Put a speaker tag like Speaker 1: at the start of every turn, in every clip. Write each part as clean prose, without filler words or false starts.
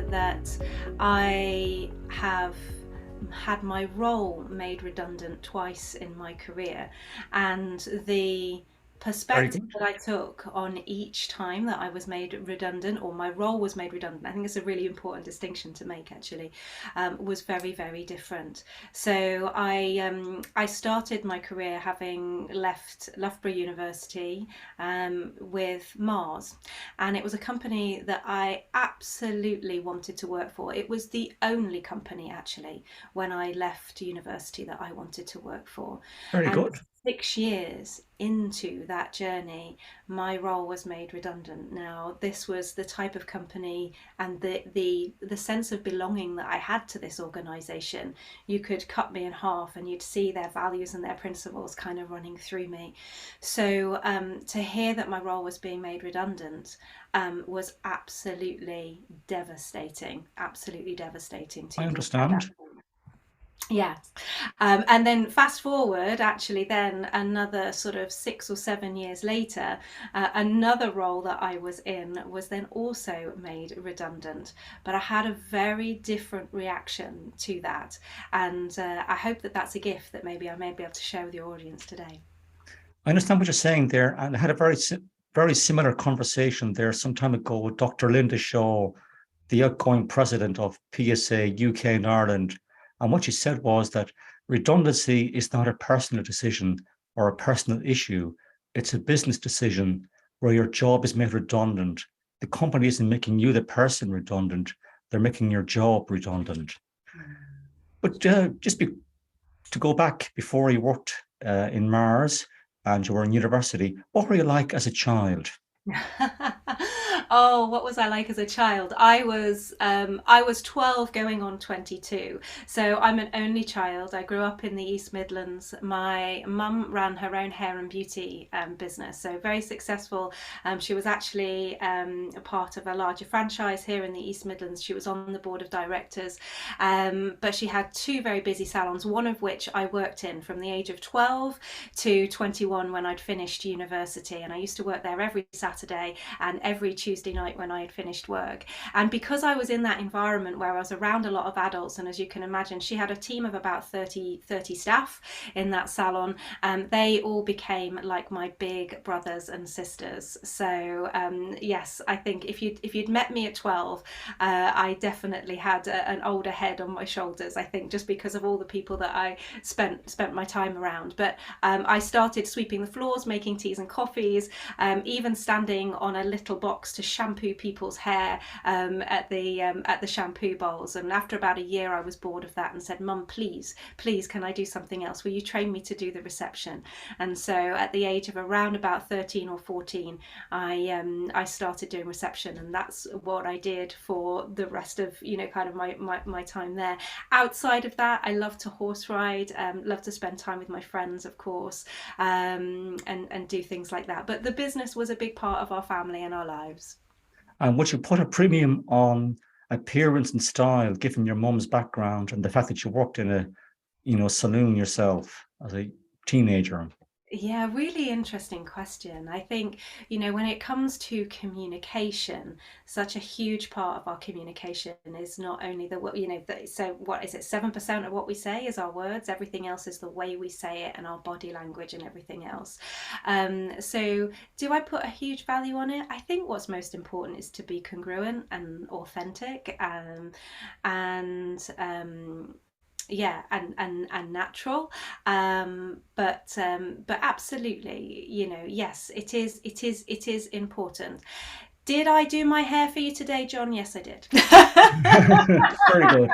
Speaker 1: that I have had my role made redundant twice in my career, and the
Speaker 2: Very
Speaker 1: perspective
Speaker 2: good.
Speaker 1: that I took on each time that I was made redundant or my role was made redundant, I think it's a really important distinction to make actually, was very, very different. So I started my career having left Loughborough University with Mars, and it was a company that I absolutely wanted to work for. It was the only company actually when I left university that I wanted to work for.
Speaker 2: Very
Speaker 1: And
Speaker 2: good.
Speaker 1: 6 years into that journey, my role was made redundant. Now, this was the type of company and the sense of belonging that I had to this organisation. You could cut me in half and you'd see their values and their principles kind of running through me. So to hear that my role was being made redundant was absolutely devastating
Speaker 2: I
Speaker 1: to me at that
Speaker 2: understand.
Speaker 1: point. Yeah. And then fast forward, actually, then another sort of 6 or 7 years later, another role that I was in was then also made redundant. But I had a very different reaction to that. And I hope that that's a gift that maybe I may be able to share with your audience today.
Speaker 2: I understand what you're saying there, and I had a very similar conversation there some time ago with Dr. Linda Shaw, the outgoing president of PSA UK and Ireland. And what she said was that redundancy is not a personal decision or a personal issue. It's a business decision where your job is made redundant. The company isn't making you, the person, redundant. They're making your job redundant. But to go back before you worked in Mars and you were in university, what were you like as a child?
Speaker 1: Oh, what was I like as a child? I was 12 going on 22. So I'm an only child. I grew up in the East Midlands. My mum ran her own hair and beauty business, so very successful. She was actually a part of a larger franchise here in the East Midlands. She was on the board of directors, but she had two very busy salons, one of which I worked in from the age of 12 to 21 when I'd finished university. And I used to work there every Saturday and every Tuesday night when I had finished work. And because I was in that environment where I was around a lot of adults, and as you can imagine, she had a team of about 30 staff in that salon, they all became like my big brothers and sisters. So yes, I think if you'd met me at 12, I definitely had an older head on my shoulders, I think, just because of all the people that I spent my time around. But I started sweeping the floors, making teas and coffees, even standing on a little box to shampoo people's hair at the shampoo bowls. And after about a year, I was bored of that and said, "Mum, please, can I do something else? Will you train me to do the reception?" And so, at the age of around about 13 or 14, I started doing reception, and that's what I did for the rest of kind of my time there. Outside of that, I love to horse ride, love to spend time with my friends, of course, and do things like that. But the business was a big part of our family and our lives.
Speaker 2: And would you put a premium on appearance and style, given your mum's background and the fact that you worked in a, saloon yourself as a teenager?
Speaker 1: Yeah, really interesting question. I think, when it comes to communication, such a huge part of our communication is not only so what is it, 7% of what we say is our words, everything else is the way we say it and our body language and everything else. So do I put a huge value on it? I think what's most important is to be congruent and authentic, and yeah, and natural, but absolutely, yes, it is important. Did I do my hair for you today, John? Yes, I did.
Speaker 2: Very good.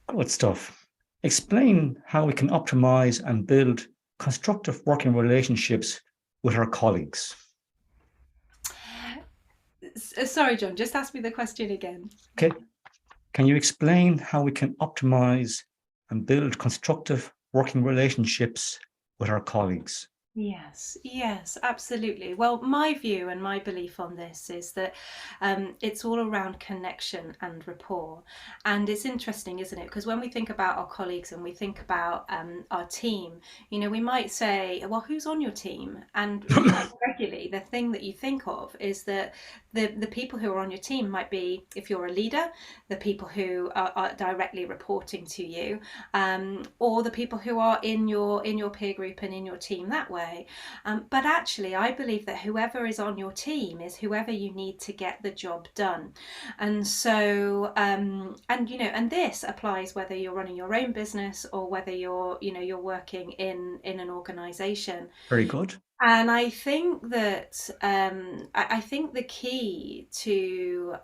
Speaker 2: Good stuff. Explain how we can optimize and build constructive working relationships with our colleagues.
Speaker 1: Sorry, John, just ask me the question again.
Speaker 2: Okay. Can you explain how we can optimize and build constructive working relationships with our colleagues?
Speaker 1: Yes, absolutely. Well, my view and my belief on this is that it's all around connection and rapport. And it's interesting, isn't it? Because when we think about our colleagues and we think about our team, we might say, well, who's on your team? And quite regularly, the thing that you think of is that the people who are on your team might be, if you're a leader, the people who are directly reporting to you, or the people who are in your peer group and in your team that way. But actually, I believe that whoever is on your team is whoever you need to get the job done. And so, and this applies whether you're running your own business or whether you're working in an organization.
Speaker 2: Very good.
Speaker 1: And I think that I think the key to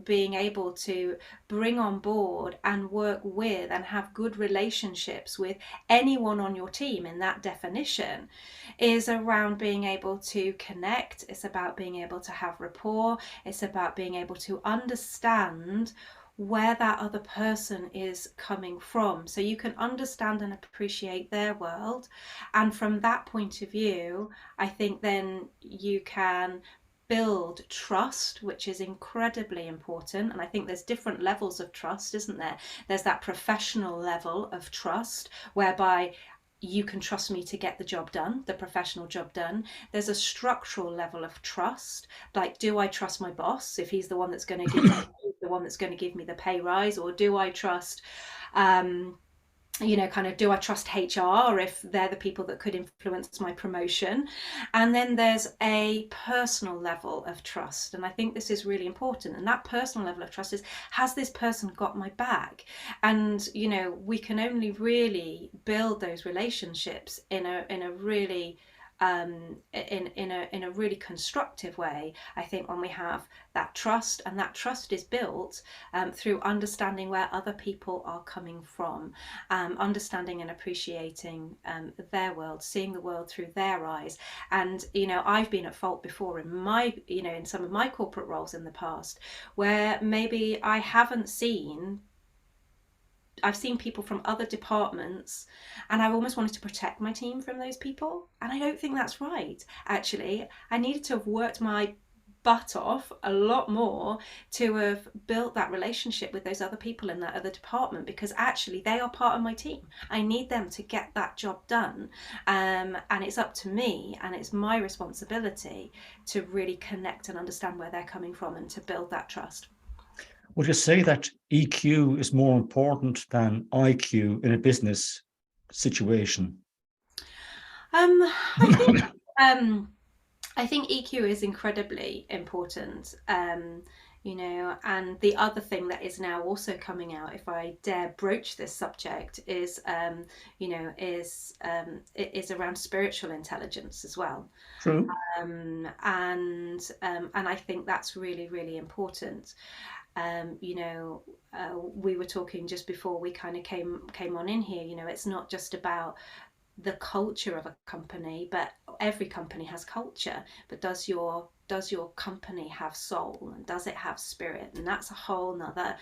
Speaker 1: being able to bring on board and work with and have good relationships with anyone on your team in that definition is around being able to connect. It's about being able to have rapport. It's about being able to understand where that other person is coming from, so you can understand and appreciate their world. And from that point of view, I think then you can build trust, which is incredibly important. And I think there's different levels of trust, isn't there? There's that professional level of trust whereby you can trust me to get the job done, the professional job done. There's a structural level of trust, like, do I trust my boss if he's the one that's going to give me the one that's going to give me the pay rise, or do I trust kind of, do I trust HR if they're the people that could influence my promotion? And then there's a personal level of trust. And I think this is really important. And that personal level of trust is, has this person got my back? And, we can only really build those relationships in a really in a really constructive way, I think, when we have that trust. And that trust is built through understanding where other people are coming from, understanding and appreciating their world, seeing the world through their eyes. And I've been at fault before in in some of my corporate roles in the past, where maybe I've seen people from other departments, and I've almost wanted to protect my team from those people. And I don't think that's right. Actually, I needed to have worked my butt off a lot more to have built that relationship with those other people in that other department, because actually they are part of my team. I need them to get that job done. And it's up to me, and it's my responsibility to really connect and understand where they're coming from and to build that trust.
Speaker 2: Would you say that EQ is more important than IQ in a business situation?
Speaker 1: I think I think EQ is incredibly important. And the other thing that is now also coming out, if I dare broach this subject, is is around spiritual intelligence as well.
Speaker 2: True.
Speaker 1: And I think that's really, really important. We were talking just before we kind of came on in here. It's not just about the culture of a company, but every company has culture. But does your company have soul, and does it have spirit? And that's a whole nother,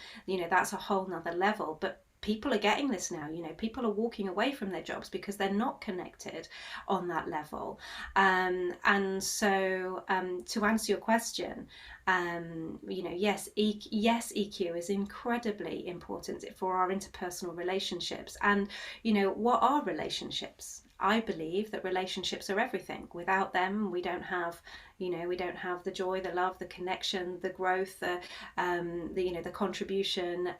Speaker 1: level. But people are getting this now. People are walking away from their jobs because they're not connected on that level. And so, to answer your question, yes, EQ is incredibly important for our interpersonal relationships. And what are relationships? I believe that relationships are everything. Without them, we don't have the joy, the love, the connection, the growth, the contribution,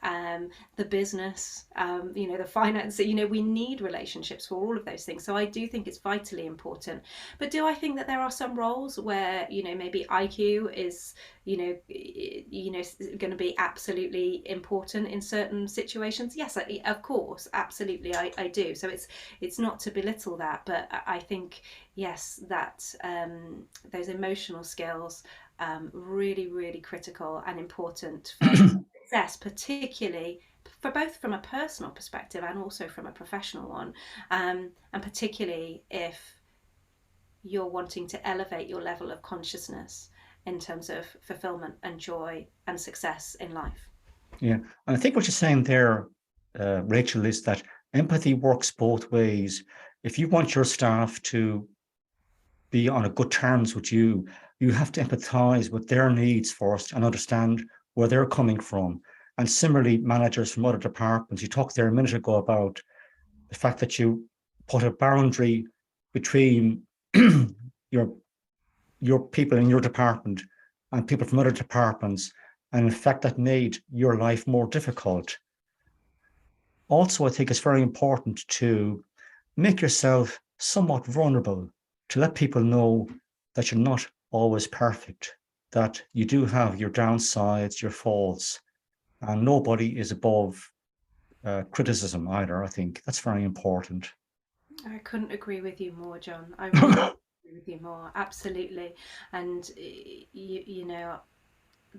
Speaker 1: the business, the finance. We need relationships for all of those things. So I do think it's vitally important. But do I think that there are some roles where maybe IQ is going to be absolutely important in certain situations? Yes, of course, absolutely, I do. So it's not to belittle that, but I think, yes, that those emotional skills, really, really critical and important for success, particularly for both from a personal perspective and also from a professional one, and particularly if you're wanting to elevate your level of consciousness in terms of fulfillment and joy and success in life.
Speaker 2: Yeah. And I think what you're saying there, Rachel, is that empathy works both ways. If you want your staff to be on a good terms with you. You have to empathize with their needs first and understand where they're coming from. And similarly, managers from other departments, you talked there a minute ago about the fact that you put a boundary between your people in your department and people from other departments, and in fact that made your life more difficult. Also, I think it's very important to make yourself somewhat vulnerable, to let people know that you're not always perfect, that you do have your downsides, your faults, and nobody is above criticism either. I think that's very important.
Speaker 1: I couldn't agree with you more, John. I really agree with you more. Absolutely. And you know,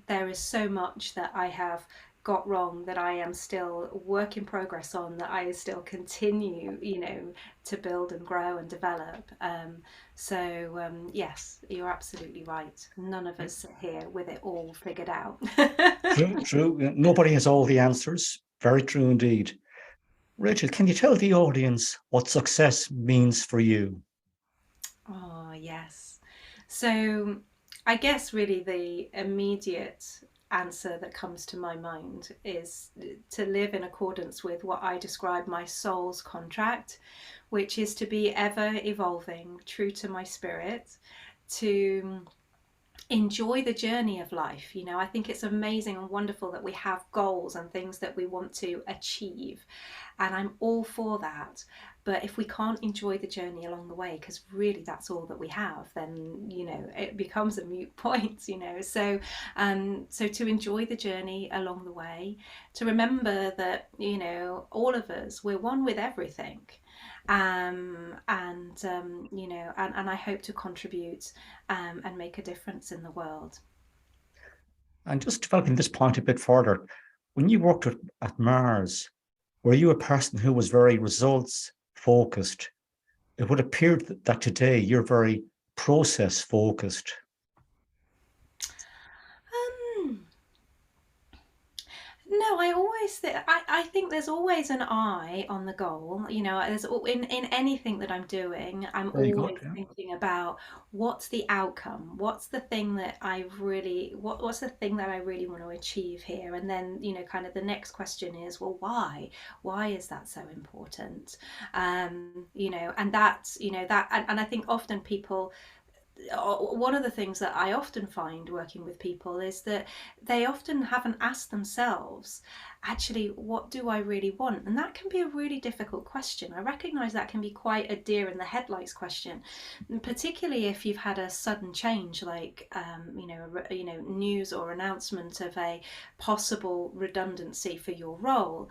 Speaker 1: there is so much that I have got wrong that I am still work in progress on, that I still continue, to build and grow and develop. Yes, you're absolutely right. None of us sit here with it all figured out.
Speaker 2: True, true. Nobody has all the answers. Very true indeed. Rachel, can you tell the audience what success means for you?
Speaker 1: Oh, yes. So I guess really the immediate answer that comes to my mind is to live in accordance with what I describe my soul's contract, which is to be ever evolving, true to my spirit, to enjoy the journey of life. I think it's amazing and wonderful that we have goals and things that we want to achieve, and I'm all for that. But if we can't enjoy the journey along the way, because really that's all that we have, then it becomes a moot point. So to enjoy the journey along the way, to remember that all of us, we're one with everything. And I hope to contribute and make a difference in the world.
Speaker 2: And just developing this point a bit further, when you worked at Mars, were you a person who was very results focused? It would appear that today you're very process focused.
Speaker 1: Um, No, I think there's always an eye on the goal. There's in anything that I'm doing, I'm
Speaker 2: Very good.
Speaker 1: always
Speaker 2: Yeah.
Speaker 1: thinking about what's the outcome, what's the thing that what's the thing that I really want to achieve here, and then kind of the next question is, well, why? Why is that so important? And that's that, and I think often people, one of the things that I often find working with people is that they often haven't asked themselves, actually, what do I really want? And that can be a really difficult question. I recognize that can be quite a deer in the headlights question, and particularly if you've had a sudden change, like news or announcement of a possible redundancy for your role.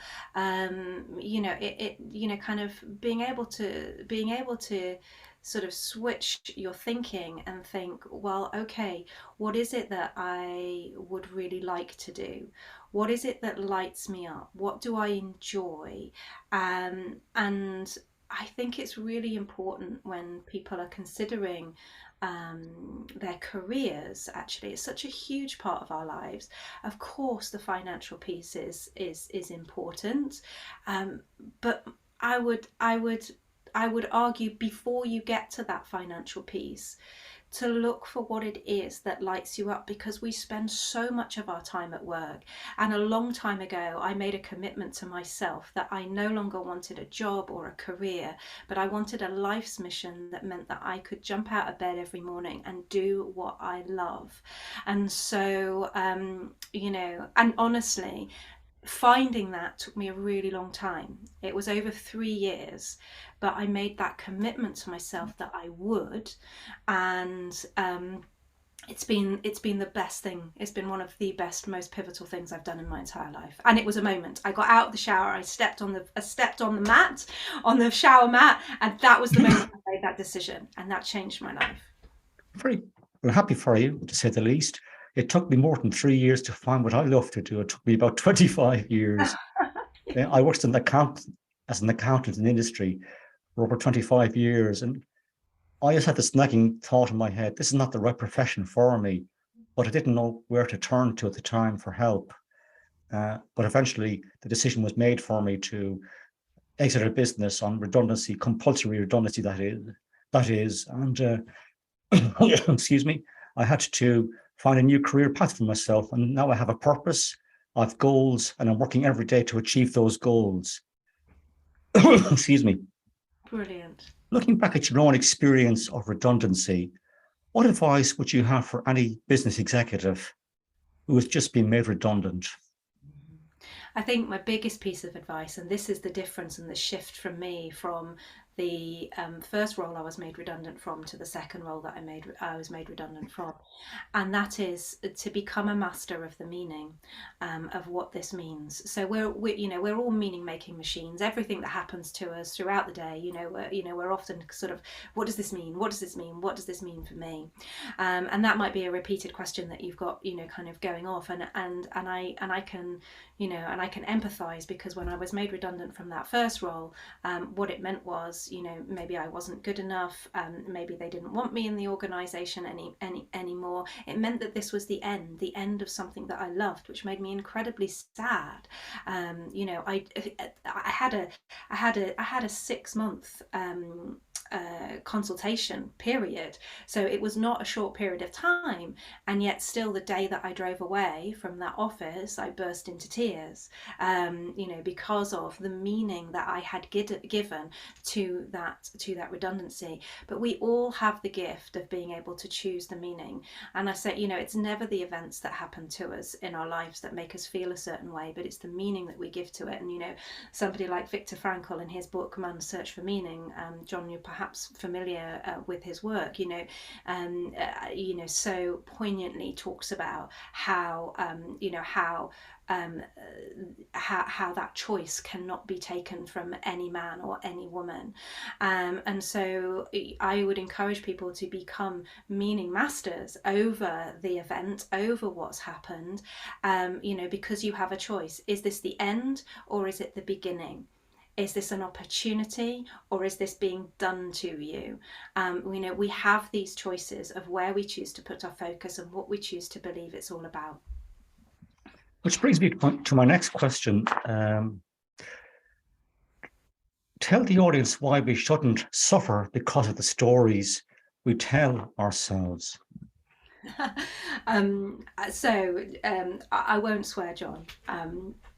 Speaker 1: Kind of being able to sort of switch your thinking and think, well, okay, what is it that I would really like to do? What is it that lights me up? What do I enjoy? And I think it's really important when people are considering their careers. Actually, it's such a huge part of our lives. Of course, the financial piece is important, but I would argue, before you get to that financial piece, to look for what it is that lights you up, because we spend so much of our time at work. And a long time ago, I made a commitment to myself that I no longer wanted a job or a career, but I wanted a life's mission that meant that I could jump out of bed every morning and do what I love. And so, and honestly, finding that took me a really long time. It was over 3 years, but I made that commitment to myself that I would, and it's been the best thing. It's been one of the best, most pivotal things I've done in my entire life. And it was a moment. I got out of the shower, I stepped on the mat, on the shower mat, and that was the moment I made that decision, and that changed my life.
Speaker 2: Very well, happy for you, to say the least. It took me more than 3 years to find what I love to do. It took me about 25 years. I worked as an accountant in the industry for over 25 years. And I just had this nagging thought in my head, this is not the right profession for me. But I didn't know where to turn to at the time for help. But eventually the decision was made for me to exit a business on redundancy, compulsory redundancy, that is. And excuse me, I had to find a new career path for myself. And now I have a purpose, I have goals, and I'm working every day to achieve those goals. Excuse me.
Speaker 1: Brilliant.
Speaker 2: Looking back at your own experience of redundancy, what advice would you have for any business executive who has just been made redundant?
Speaker 1: I think my biggest piece of advice, and this is the difference and the shift from me from the first role I was made redundant from to the second role that I was made redundant from, and that is to become a master of the meaning of what this means. So we're all meaning making machines. Everything that happens to us throughout the day, we're often sort of, what does this mean? What does this mean? What does this mean for me? And that might be a repeated question that you've got, kind of going off, and I can, and I can empathize, because when I was made redundant from that first role, what it meant was, maybe I wasn't good enough, maybe they didn't want me in the organization anymore. It meant that this was the end of something that I loved, which made me incredibly sad. I had a 6 month consultation period, so it was not a short period of time, and yet still the day that I drove away from that office I burst into tears, because of the meaning that I had given to that redundancy. But we all have the gift of being able to choose the meaning, and I say, it's never the events that happen to us in our lives that make us feel a certain way, but it's the meaning that we give to it. And somebody like Viktor Frankl in his book Man's Search for Meaning, John, you're perhaps familiar with his work, so poignantly talks about how how that choice cannot be taken from any man or any woman, and so I would encourage people to become meaning masters over the event, over what's happened, because you have a choice. Is this the end, or is it the beginning? Is this an opportunity, or is this being done to you? We have these choices of where we choose to put our focus and what we choose to believe it's all about.
Speaker 2: Which brings me to my next question. Tell the audience why we shouldn't suffer because of the stories we tell ourselves.
Speaker 1: I won't swear, John,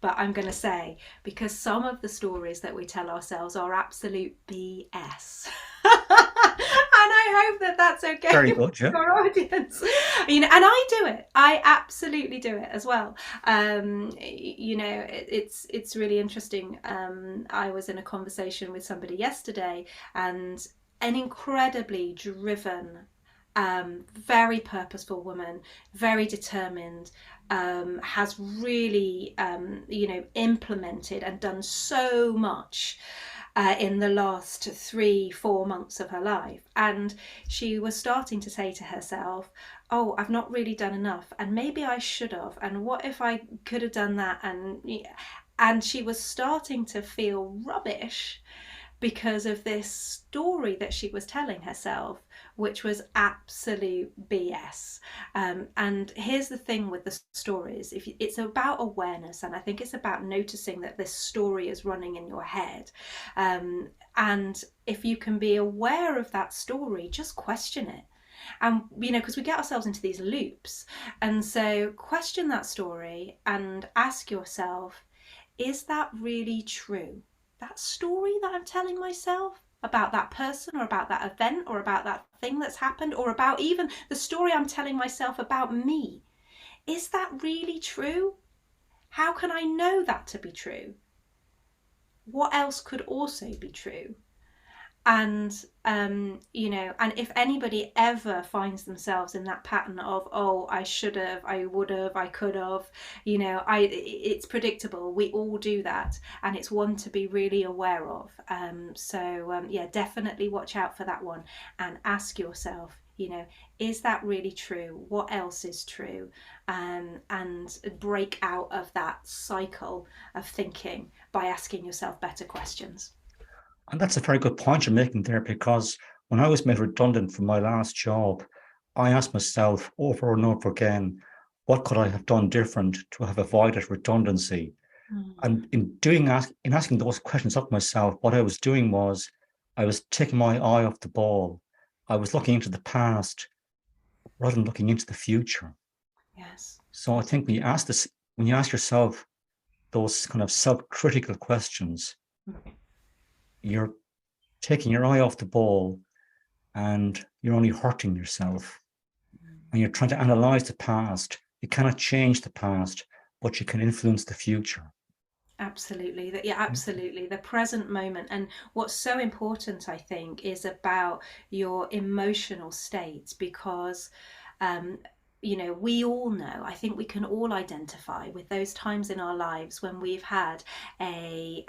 Speaker 1: but I'm going to say, because some of the stories that we tell ourselves are absolute BS. And I hope that that's okay.
Speaker 2: Very good, yeah.
Speaker 1: Our audience, and I do it. I absolutely do it as well. It's really interesting. I was in a conversation with somebody yesterday, and an incredibly driven, very purposeful woman, very determined, has really, implemented and done so much in the last 3-4 months of her life. And she was starting to say to herself, oh, I've not really done enough, and maybe I should have, and what if I could have done that? And she was starting to feel rubbish because of this story that she was telling herself, which was absolute BS. And here's the thing with the stories: it's about awareness, and I think it's about noticing that this story is running in your head. And if you can be aware of that story, just question it. And because we get ourselves into these loops, and so question that story and ask yourself, is that really true? That story that I'm telling myself about that person, or about that event, or about that thing that's happened, or about even the story I'm telling myself about me, is that really true? How can I know that to be true? What else could also be true? And and if anybody ever finds themselves in that pattern of, oh, I should have, I would have, I could have, it's predictable. We all do that, and it's one to be really aware of. Definitely watch out for that one, and ask yourself, is that really true? What else is true? And break out of that cycle of thinking by asking yourself better questions.
Speaker 2: And that's a very good point you're making there, because when I was made redundant from my last job, I asked myself over and over again, what could I have done different to have avoided redundancy? And in asking those questions of myself, what I was doing was I was taking my eye off the ball. I was looking into the past rather than looking into the future.
Speaker 1: Yes.
Speaker 2: So I think when you ask yourself those kind of self-critical questions, you're taking your eye off the ball and you're only hurting yourself. And you're trying to analyze the past. You cannot change the past, but you can influence the future.
Speaker 1: Absolutely. Yeah, absolutely. The present moment. And what's so important, I think, is about your emotional state because um, we all know, I think we can all identify with those times in our lives when we've had a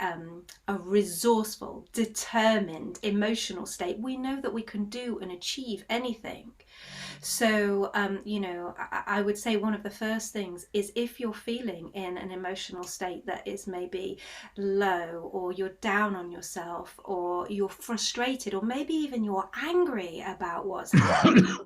Speaker 1: resourceful, determined emotional state. We know that we can do and achieve anything. So, I would say one of the first things is if you're feeling in an emotional state that is maybe low, or you're down on yourself, or you're frustrated, or maybe even you're angry about what's happening,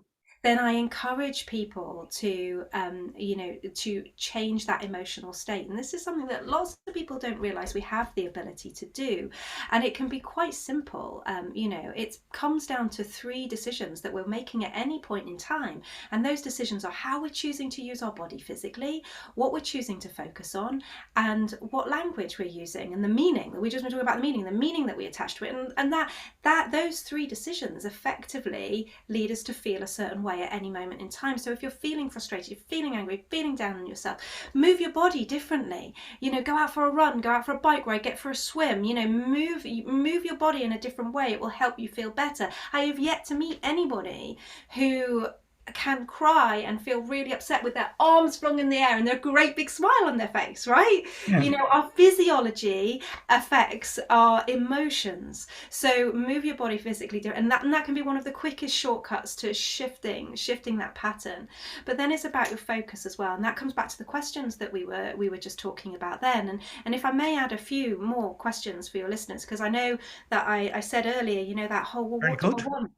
Speaker 1: then I encourage people to, to change that emotional state. And this is something that lots of people don't realize we have the ability to do. And it can be quite simple. It comes down to 3 decisions that we're making at any point in time. And those decisions are how we're choosing to use our body physically, what we're choosing to focus on, and what language we're using, and the meaning. We just want to talk about the meaning that we attach to it. And that those 3 decisions effectively lead us to feel a certain way at any moment in time. So if you're feeling frustrated, you're feeling angry, feeling down on yourself, move your body differently. Go out for a run, go out for a bike ride, get for a swim. Move your body in a different way. It will help you feel better. I have yet to meet anybody who can cry and feel really upset with their arms flung in the air and their great big smile on their face, right?
Speaker 2: Yeah.
Speaker 1: Our physiology affects our emotions. So move your body physically, and that can be one of the quickest shortcuts to shifting that pattern. But then it's about your focus as well, and that comes back to the questions that we were just talking about then. And if I may add a few more questions for your listeners, because I know that I said earlier, that whole, well,
Speaker 2: Very
Speaker 1: what do
Speaker 2: good.
Speaker 1: I want,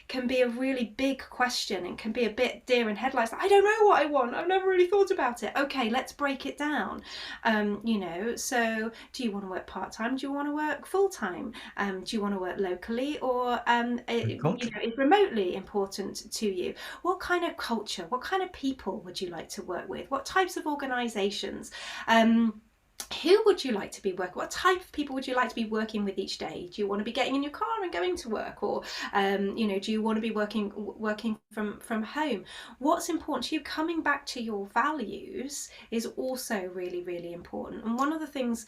Speaker 1: can be a really big question and can be a bit deer in headlights. I don't know what I want. I've never really thought about it. Okay, let's break it down. So do you want to work part-time? Do you want to work full-time? Do you want to work locally, or
Speaker 2: Very good.
Speaker 1: is remotely important to you? What kind of culture, what kind of people would you like to work with? What types of organizations? Who would you like to be working? What type of people would you like to be working with each day? Do you want to be getting in your car and going to work, or do you want to be working from home? What's important to you? Coming back to your values is also really, really important. And one of the things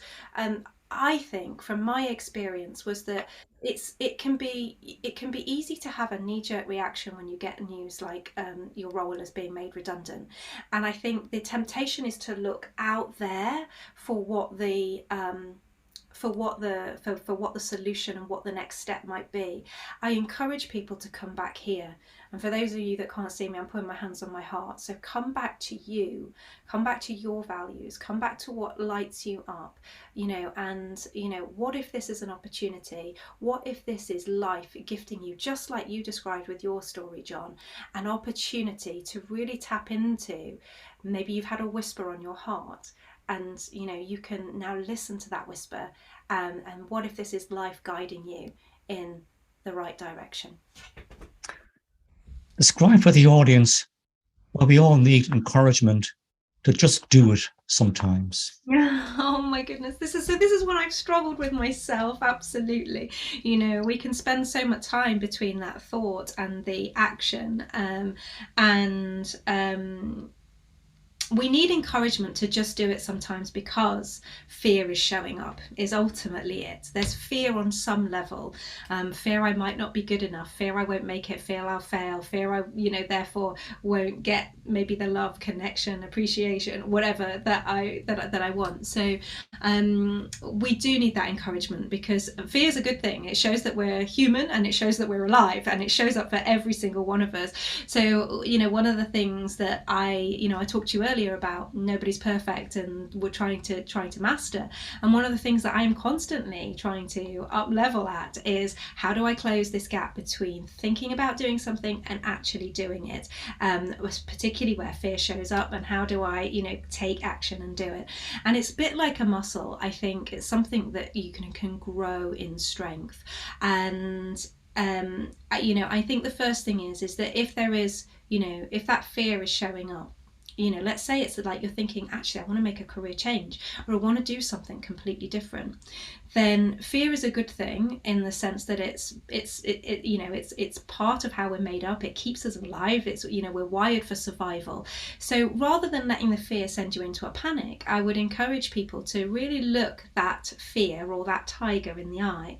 Speaker 1: I think from my experience was that it can be easy to have a knee-jerk reaction when you get news like your role is being made redundant. And I think the temptation is to look out there for what the solution and what the next step might be. I encourage people to come back here. And for those of you that can't see me, I'm putting my hands on my heart. So come back to you, come back to your values, come back to what lights you up, and what if this is an opportunity? What if this is life gifting you, just like you described with your story, John, an opportunity to really tap into, maybe you've had a whisper on your heart, and you can now listen to that whisper, and what if this is life guiding you in the right direction?
Speaker 2: Describe for the audience why we all need encouragement to just do it sometimes.
Speaker 1: Yeah. Oh my goodness. This is what I've struggled with myself. Absolutely. We can spend so much time between that thought and the action, and we need encouragement to just do it sometimes because fear is showing up, is ultimately it. There's fear on some level. Fear I might not be good enough, fear I won't make it, fear I'll fail, fear I therefore won't get maybe the love, connection, appreciation, whatever that I want. So we do need that encouragement, because fear is a good thing. It shows that we're human, and it shows that we're alive, and it shows up for every single one of us. So one of the things that I talked to you earlier about, nobody's perfect and we're trying to master, and one of the things that I'm constantly trying to up level at is, how do I close this gap between thinking about doing something and actually doing it, particularly where fear shows up, and how do I take action and do it. And it's a bit like a muscle. I think it's something that you can grow in strength, and I think the first thing is that if there is, if that fear is showing up, let's say it's like you're thinking, actually, I want to make a career change, or I want to do something completely different, then fear is a good thing in the sense that it's part of how we're made up. It keeps us alive. It's, we're wired for survival. So rather than letting the fear send you into a panic, I would encourage people to really look that fear or that tiger in the eye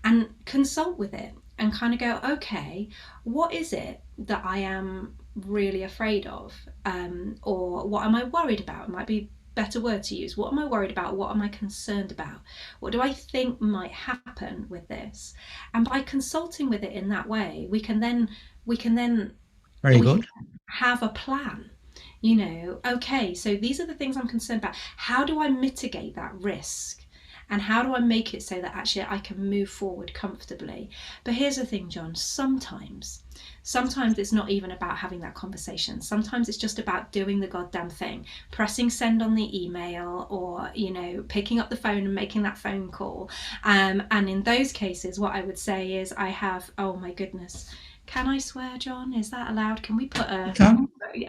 Speaker 1: and consult with it and kind of go, okay, what is it that I am really afraid of? Or what am I worried about? It might be a better word to use. What am I worried about? What am I concerned about? What do I think might happen with this? And by consulting with it in that way, we can then
Speaker 2: Very good.
Speaker 1: have a plan. Okay, so these are the things I'm concerned about. How do I mitigate that risk? And how do I make it so that actually I can move forward comfortably? But here's the thing, John, sometimes it's not even about having that conversation. Sometimes it's just about doing the goddamn thing, pressing send on the email, or picking up the phone and making that phone call. And in those cases, what I would say is oh my goodness, can I swear, John? Is that allowed? Can we put a?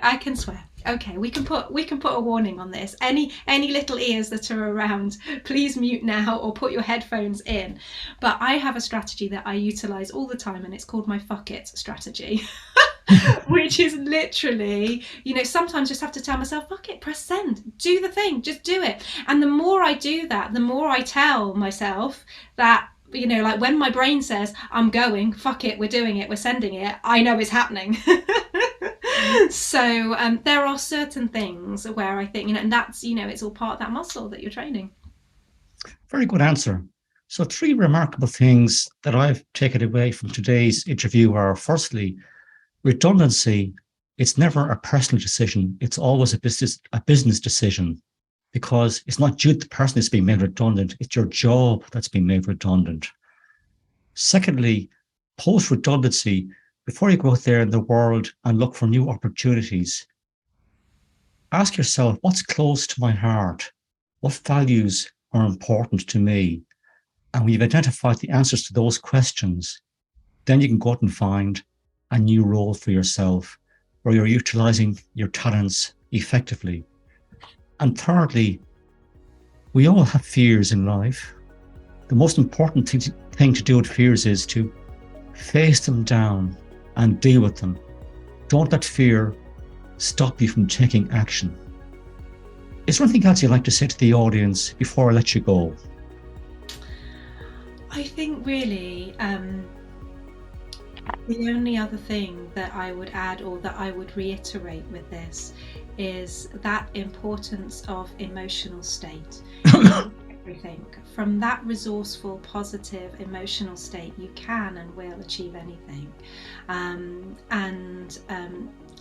Speaker 1: I can swear. Okay, we can put a warning on this. Any little ears that are around, please mute now or put your headphones in. But I have a strategy that I utilize all the time, and it's called my fuck it strategy. Which is literally, sometimes just have to tell myself, fuck it, press send, do the thing, just do it. And the more I do that, the more I tell myself that, like when my brain says, I'm going, fuck it, we're doing it, we're sending it, I know it's happening. So there are certain things where I think, and that's, it's all part of that muscle that you're training.
Speaker 2: Very good answer. So 3 remarkable things that I've taken away from today's interview are, firstly, redundancy. It's never a personal decision. It's always a business decision, because it's not you, the person that's being made redundant. It's your job that's being made redundant. Secondly, post-redundancy, before you go out there in the world and look for new opportunities, ask yourself, what's close to my heart? What values are important to me? And when you've identified the answers to those questions, then you can go out and find a new role for yourself where you're utilizing your talents effectively. And thirdly, we all have fears in life. The most important thing to do with fears is to face them down and deal with them. Don't let fear stop you from taking action. Is there anything else you'd like to say to the audience before I let you go?
Speaker 1: I think really the only other thing that I would add, or that I would reiterate with this, is that importance of emotional state. Everything from that resourceful, positive emotional state, you can and will achieve anything.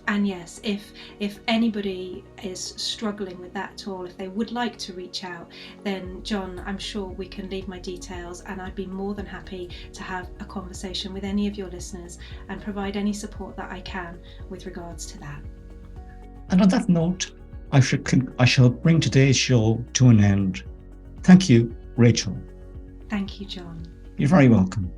Speaker 1: And yes, if anybody is struggling with that at all, if they would like to reach out, then John, I'm sure we can leave my details, and I'd be more than happy to have a conversation with any of your listeners and provide any support that I can with regards to that.
Speaker 2: And on that note, I shall bring today's show to an end. Thank you, Rachael.
Speaker 1: Thank you, John.
Speaker 2: You're very welcome.